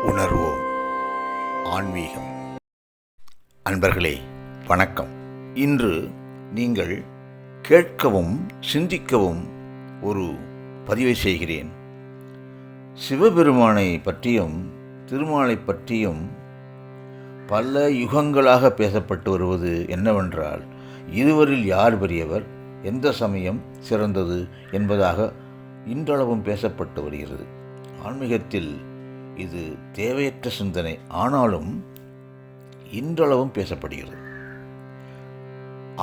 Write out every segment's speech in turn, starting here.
உணர்வோம் ஆன்மீகம். அன்பர்களே வணக்கம். இன்று நீங்கள் கேட்கவும் சிந்திக்கவும் ஒரு பதிவை செய்கிறேன். சிவபெருமானை பற்றியும் திருமாலை பற்றியும் பல யுகங்களாக பேசப்பட்டு வருவது என்னவென்றால், இருவரில் யார் பெரியவர், எந்த சமயம் சிறந்தது என்பதாக இன்றளவும் பேசப்பட்டு வருகிறது. ஆன்மீகத்தில் இது தேவையற்ற சிந்தனை, ஆனாலும் இன்றளவும் பேசப்படுகிறது.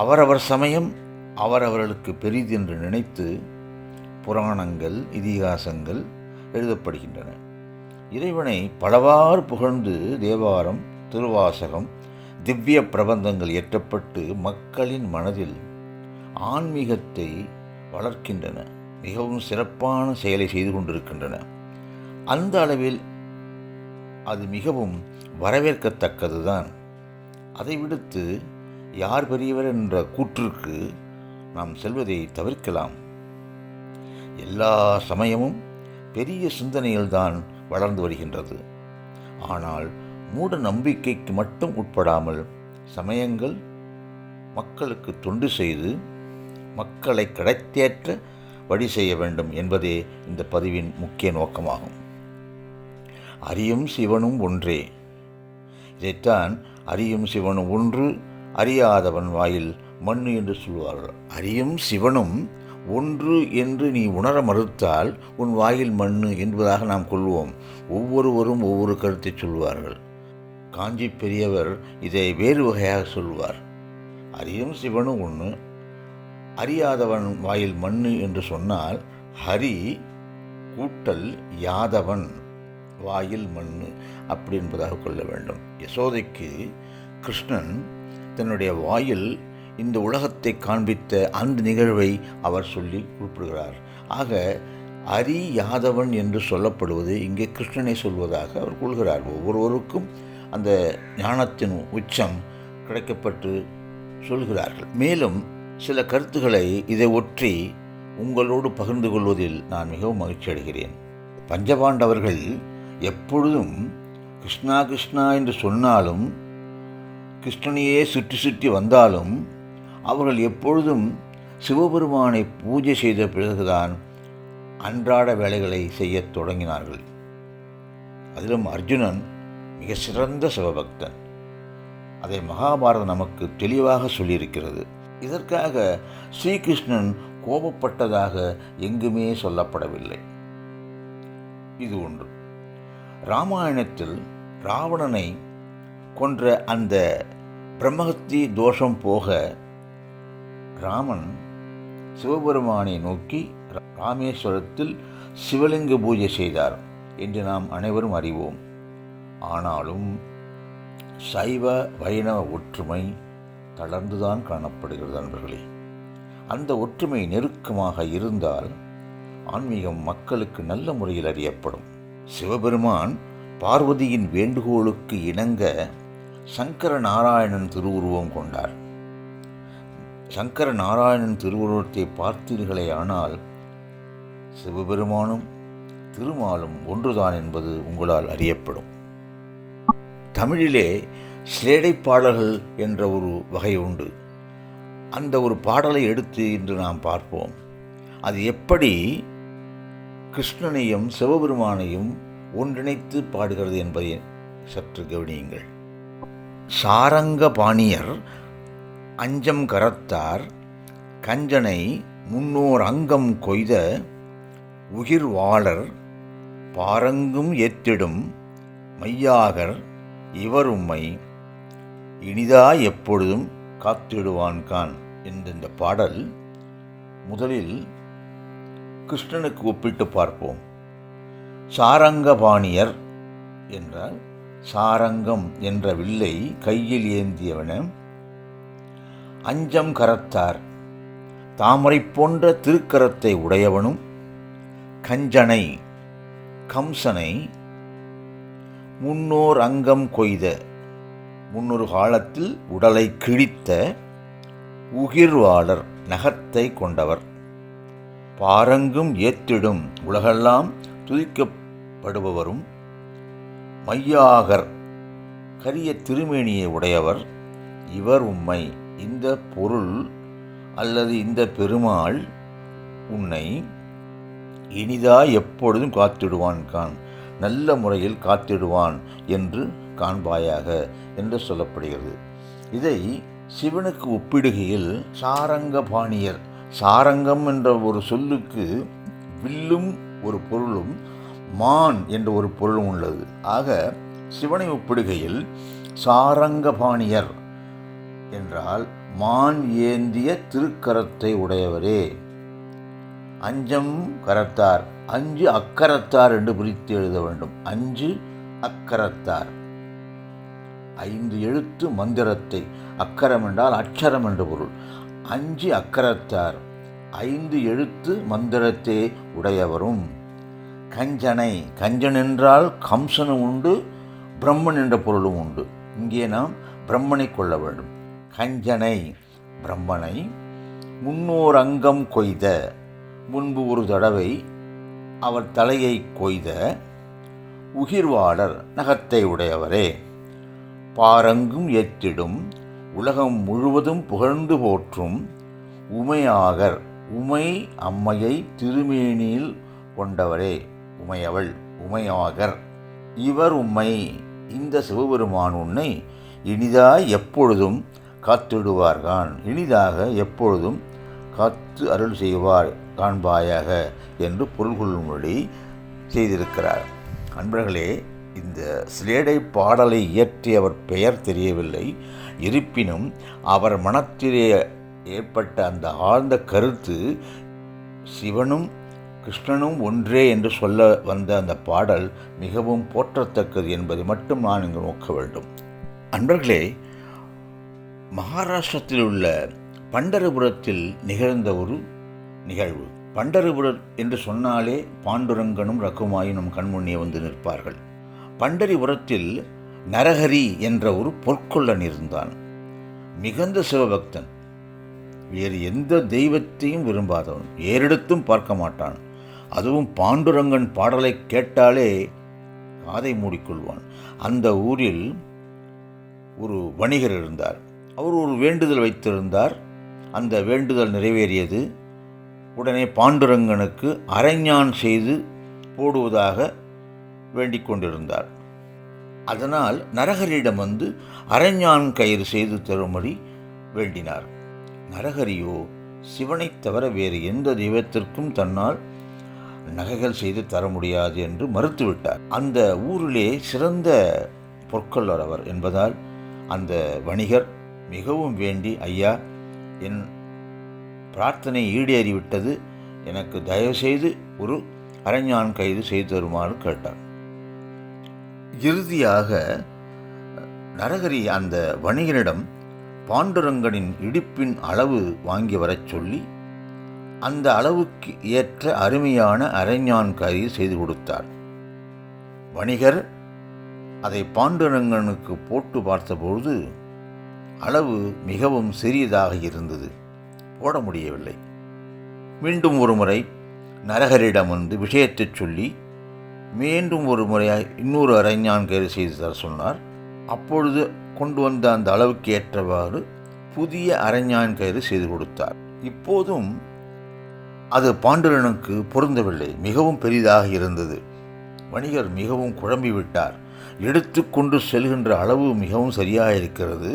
அவரவர் சமயம் அவரவர்களுக்கு பெரிது என்று நினைத்து புராணங்கள், இதிகாசங்கள் எழுதப்படுகின்றன. இறைவனை பலவாறு புகழ்ந்து தேவாரம், திருவாசகம், திவ்ய பிரபந்தங்கள் இயற்றப்பட்டு மக்களின் மனதில் ஆன்மீகத்தை வளர்க்கின்றன. மிகவும் சிறப்பான செயலை செய்து கொண்டிருக்கின்றன. அந்த அளவில் அது மிகவும் வரவேற்கத்தக்கதுதான். அதை விடுத்து யார் பெரியவர் என்ற கூற்றுக்கு நாம் செல்வதை தவிர்க்கலாம். எல்லா சமயமும் பெரிய சிந்தனையில்தான் வளர்ந்து வருகின்றது. ஆனால் மூட நம்பிக்கைக்கு மட்டும் உட்படாமல் சமயங்கள் மக்களுக்கு தொண்டு செய்து மக்களை கிடைத்தேற்ற வழி செய்ய வேண்டும் என்பதே இந்த பதிவின் முக்கிய நோக்கமாகும். அறியும் சிவனும் ஒன்றே. இதைத்தான் அறியும் சிவனும் ஒன்று, அறியாதவன் வாயில் மண்ணு என்று சொல்வார்கள். அறியும் சிவனும் ஒன்று என்று நீ உணர மறுத்தால் உன் வாயில் மண்ணு என்பதாக நாம் கொள்வோம். ஒவ்வொருவரும் ஒவ்வொரு கருத்தை சொல்வார்கள். காஞ்சி பெரியவர் இதை வேறு வகையாக சொல்வார். அறியும் சிவனும் ஒன்று, அறியாதவன் வாயில் மண்ணு என்று சொன்னால் ஹரி கூட்டல் யாதவன் வாயில் மண்ணு அப்படி என்பதாக கொள்ள வேண்டும். யசோதைக்கு கிருஷ்ணன் தன்னுடைய வாயில் இந்த உலகத்தை காண்பித்த அந்த நிகழ்வை அவர் சொல்லி குறிப்பிடுகிறார். ஆக அரி யாதவன் என்று சொல்லப்படுவது இங்கே கிருஷ்ணனை சொல்வதாக அவர் கொள்கிறார். ஒவ்வொருவருக்கும் அந்த ஞானத்தின் உச்சம் கிடைக்கப்பட்டு சொல்கிறார்கள். மேலும் சில கருத்துக்களை இதை ஒற்றி உங்களோடு பகிர்ந்து கொள்வதில் நான் மிகவும் மகிழ்ச்சி அடைகிறேன். பஞ்சபாண்டவர்கள் எப்பொழுதும் கிருஷ்ணா கிருஷ்ணா என்று சொன்னாலும், கிருஷ்ணனையே சுற்றி சுற்றி வந்தாலும், அவர்கள் எப்பொழுதும் சிவபெருமானை பூஜை செய்த பிறகுதான் அன்றாட வேலைகளை செய்யத் தொடங்கினார்கள். அதிலும் அர்ஜுனன் மிக சிறந்த சிவபக்தன். அதை மகாபாரதம் நமக்கு தெளிவாக சொல்லியிருக்கிறது. இதற்காக ஸ்ரீகிருஷ்ணன் கோபப்பட்டதாக எங்குமே சொல்லப்படவில்லை. இது ஒன்று. ராமாயணத்தில் ராவணனை கொன்ற அந்த பிரம்மஹத்தி தோஷம் போக ராமன் சிவபெருமானை நோக்கி ராமேஸ்வரத்தில் சிவலிங்க பூஜை செய்தார் என்று நாம் அனைவரும் அறிவோம். ஆனாலும் சைவ வைணவ ஒற்றுமை தளர்ந்துதான் காணப்படுகிறது. நண்பர்களே, அந்த ஒற்றுமை நெருக்கமாக இருந்தால் ஆன்மீகம் மக்களுக்கு நல்ல முறையில் அறியப்படும். சிவபெருமான் பார்வதியின் வேண்டுகோளுக்கு இணங்க சங்கர நாராயணன் திருவுருவம் கொண்டார். சங்கர நாராயணன் திருவுருவத்தை பார்த்தீர்களே ஆனால் சிவபெருமானும் திருமாலும் ஒன்றுதான் என்பது உங்களால் அறியப்படும். தமிழிலே சிலேடை பாடல்கள் என்ற ஒரு வகை உண்டு. அந்த ஒரு பாடலை எடுத்து இன்று நாம் பார்ப்போம். அது எப்படி கிருஷ்ணனையும் சிவபெருமானையும் ஒன்றிணைத்து பாடுகிறது என்பதை சற்று கவனியுங்கள். சாரங்க பாணியர் அஞ்சம் கரத்தார் கஞ்சனை முன்னோர் அங்கம் கொய்த உகிர்வாளர் பாரங்கும் ஏத்திடும் மையாகர் இவர் உம்மை இனிதா எப்பொழுதும் காத்திடுவான்கான் என்ற இந்த பாடல் முதலில் கிருஷ்ணனுக்கு ஒப்பிட்டு பார்ப்போம். சாரங்கபாணியர் என்றால் சாரங்கம் என்ற வில்லை கையில் ஏந்தியவன, அஞ்சம் கரத்தார் தாமரை போன்ற திருக்கரத்தை உடையவனும், கஞ்சனை கம்சனை முன்னோர் அங்கம் கொய்த முன்னொரு காலத்தில் உடலை கிழித்த உகிர்வாளர் நகத்தை கொண்டவர், பாரங்கும் ஏத்திடும் உலகெல்லாம் துதிக்கப்படுபவரும், மையாகர், கரிய திருமேனியை உடையவர். இவர் உம்மை, இந்த பொருள் அல்லது இந்த பெருமாள் உன்னை இனிதாய் எப்பொழுதும் காத்திடுவான் கான், நல்ல முறையில் காத்திடுவான் என்று காண்பாயாக என்று சொல்லப்படுகிறது. இதை சிவனுக்கு ஒப்பிடுகையில் சாரங்கபாணியர், சாரங்கம் என்ற ஒரு சொல்லுக்கு வில்லும் ஒரு பொருளும் மான் என்ற ஒரு பொருளும் உள்ளது. ஆக சிவனை ஒப்பிடுகையில் சாரங்கபாணியர் என்றால் மான் ஏந்திய திருக்கரத்தை உடையவரே. அஞ்சம் கரத்தார், அஞ்சு அக்கரத்தார் என்று பிரித்து எழுத வேண்டும். அஞ்சு அக்கரத்தார், 5 எழுத்து மந்திரத்தை, அக்கரம் என்றால் அட்சரம் என்று பொருள். 5 அக்கரத்தார், 5 எழுத்து மந்திரத்தை உடையவரும். கஞ்சனை, கஞ்சன் என்றால் கம்சனும் உண்டு, பிரம்மன் என்ற பொருளும் உண்டு. இங்கே நாம் பிரம்மனை கொள்ள வேண்டும். கஞ்சனை, பிரம்மனை. முன்னோர் அங்கம் கொய்த, முன்பு ஒரு தடவை அவர் தலையை கொய்த. உகிர்வாளர், நகத்தை உடையவரே. பாரங்கும் ஏற்றிடும், உலகம் முழுவதும் புகழ்ந்து போற்றும். உமையாகர், உமை அம்மையை திருமேனியில் கொண்டவரே. உமையவள், உமையாகர். இவர் உம்மை, இந்த சிவபெருமான் உன்னை இனிதாய் எப்பொழுதும் காத்திடுவார்கான், இனிதாக எப்பொழுதும் காத்து அருள் செய்வார் காண்பாயாக என்று பொருள் கொள்ளும்படி செய்திருக்கிறார். அன்பர்களே, இந்த சிலேடை பாடலை இயற்றியவர் பெயர் தெரியவில்லை. இருப்பினும் அவர் மனத்திலே ஏற்பட்ட அந்த ஆழ்ந்த கருத்து சிவனும் கிருஷ்ணனும் ஒன்றே என்று சொல்ல வந்த அந்த பாடல் மிகவும் போற்றத்தக்கது என்பதை மட்டும் நான் இங்கு நோக்க வேண்டும். அன்பர்களே, மகாராஷ்டிரத்தில் உள்ள பண்டரிபுரத்தில் நிகழ்ந்த ஒரு நிகழ்வு. பண்டரிபுரம் என்று சொன்னாலே பாண்டுரங்கனும் ரகுமாயும் நம் கண்முன்னே வந்து நிற்பார்கள். பண்டரிபுரத்தில் நரஹரி என்ற ஒரு பொற்கொள்ளன் இருந்தான். மிகுந்த சிவபக்தன், வேறு எந்த தெய்வத்தையும் விரும்பாதவன், ஏறெடுத்தும் பார்க்க மாட்டான். அதுவும் பாண்டுரங்கன் பாடலை கேட்டாலே காதை மூடிக்கொள்வான். அந்த ஊரில் ஒரு வணிகர் இருந்தார். அவர் ஒரு வேண்டுதல் வைத்திருந்தார். அந்த வேண்டுதல் நிறைவேறியது. உடனே பாண்டுரங்கனுக்கு அரைஞான் செய்து போடுவதாக வேண்டிக் கொண்டிருந்தார். அதனால் நரஹரியிடம் வந்து அரைஞான் கயிறு செய்து தரும்படி வேண்டினார். நரஹரியோ சிவனைத் தவிர வேறு எந்த தெய்வத்திற்கும் தன்னால் நகைகள் செய்து தர முடியாது என்று மறுத்துவிட்டார். அந்த ஊரிலே சிறந்த பொற்கொள்ளர் அவர் என்பதால் அந்த வணிகர் மிகவும் வேண்டி, ஐயா, என் பிரார்த்தனை ஈடேறிவிட்டது, எனக்கு தயவுசெய்து ஒரு அரைஞான் கைது செய்து தருமாறு கேட்டார். இறுதியாக நரஹரி அந்த வணிகனிடம் பாண்டுரங்கனின் இடுப்பின் அளவு வாங்கி வரச் சொல்லி அந்த அளவுக்கு ஏற்ற அருமையான அரைஞான் கயிறு செய்து கொடுத்தார். வணிகர் அதை பாண்டுரங்கனுக்கு போட்டு பார்த்தபொழுது அளவு மிகவும் சிறியதாக இருந்தது, போட முடியவில்லை. மீண்டும் ஒரு முறை நரஹரியிடம் வந்து விஷயத்தை சொல்லி மீண்டும் ஒரு முறையாக இன்னொரு அரைஞான் கயிறு செய்து தர சொன்னார். அப்பொழுது கொண்டு வந்த அந்த அளவுக்கு ஏற்றவாறு புதிய அரைஞான் கயிறு செய்து கொடுத்தார். இப்போதும் அது பாண்டுரனுக்கு பொருந்தவில்லை, மிகவும் பெரிதாக இருந்தது. வணிகர் மிகவும் குழம்பிவிட்டார். எடுத்துக்கொண்டு செல்கின்ற அளவு மிகவும் சரியாக இருக்கிறது,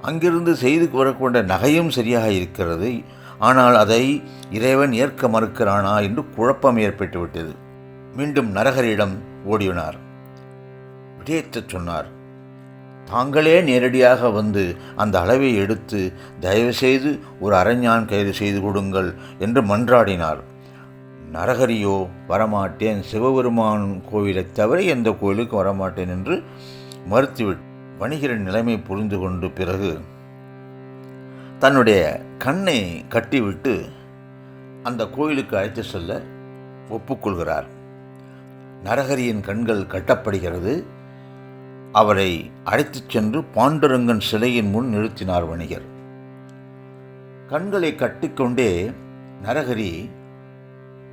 அங்கிருந்து செய்து வரக்கொண்ட நகையும் சரியாக இருக்கிறது, ஆனால் அதை இறைவன் ஏற்க மறுக்கிறானா என்று குழப்பம் ஏற்பட்டுவிட்டது. மீண்டும் நரஹரியிடம் ஓடினார். விடயத்தை சொன்னார். தாங்களே நேரடியாக வந்து அந்த அளவை எடுத்து தயவுசெய்து ஒரு அரைஞான் கைது செய்து கொடுங்கள் என்று மன்றாடினார். நரஹரியோ வரமாட்டேன், சிவபெருமான் கோவிலை தவிர எந்த கோயிலுக்கு வரமாட்டேன் என்று மறுத்துவிட்டு வணிகரின் நிலைமை புரிந்து கொண்டு பிறகு தன்னுடைய கண்ணை கட்டிவிட்டு அந்த கோயிலுக்கு அழைத்து செல்ல ஒப்புக்கொள்கிறார். நரஹரியின் கண்கள் கட்டப்படுகிறது. அவரை அழைத்துச் சென்று பாண்டுரங்கன் சிலையின் முன் நிறுத்தினார் வணிகர். கண்களை கட்டிக்கொண்டே நரஹரி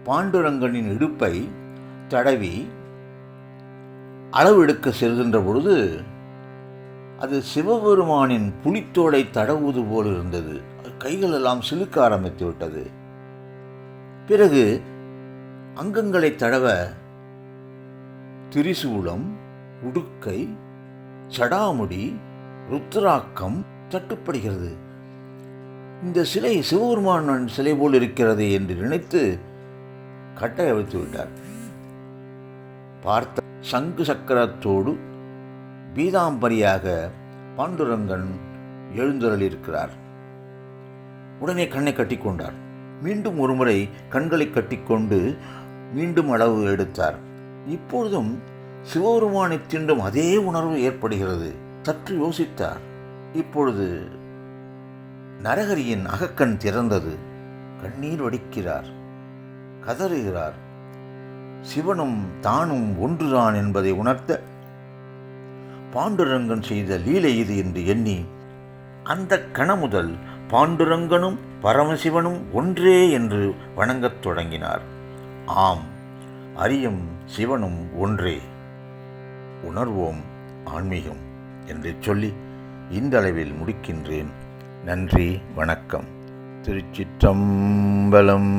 பாண்டுரங்கனின் இடுப்பை தடவி அளவு எடுக்க செல்கின்ற பொழுது அது சிவபெருமானின் புலித்தோலை தடவுவது போல் இருந்தது. கைகள் எல்லாம் சிலுக்க ஆரம்பித்து விட்டது. பிறகு அங்கங்களை தடவ திரிசூலம், உடுக்கை, சடாமுடி, ருத்ராக்கம் தட்டுப்படுகிறது. இந்த சிலை சிவபெருமான் சிலை போல் இருக்கிறது என்று நினைத்து கட்டை அவிழ்த்து விட்டார். பார்த்த சங்கு சக்கரத்தோடு பீதாம்பரியாக பாண்டுரங்கன் எழுந்தருளியிருக்கிறார். உடனே கண்ணை கட்டிக்கொண்டார். மீண்டும் ஒருமுறை கண்களை கட்டிக்கொண்டு மீண்டும் அளவு எடுத்தார். இப்பொழுதும் சிவபெருமானை தீண்டும் அதே உணர்வு ஏற்படுகிறது. சற்று யோசித்தார். இப்பொழுது நரஹரியின் அகக்கண் திறந்தது. கண்ணீர் வடிக்கிறார், கதறுகிறார். சிவனும் தானும் ஒன்றுதான் என்பதை உணர்த்த பாண்டுரங்கன் செய்த லீலை இது என்று எண்ணி அந்த கணமுதல் பாண்டுரங்கனும் பரமசிவனும் ஒன்றே என்று வணங்கத் தொடங்கினார். ஆம், அரியும் சிவனும் ஒன்றே, உணர்வோம் ஆன்மீகம் என்று சொல்லி இந்த அளவில் முடிக்கின்றேன். நன்றி, வணக்கம். திருச்சிற்றம்பலம்.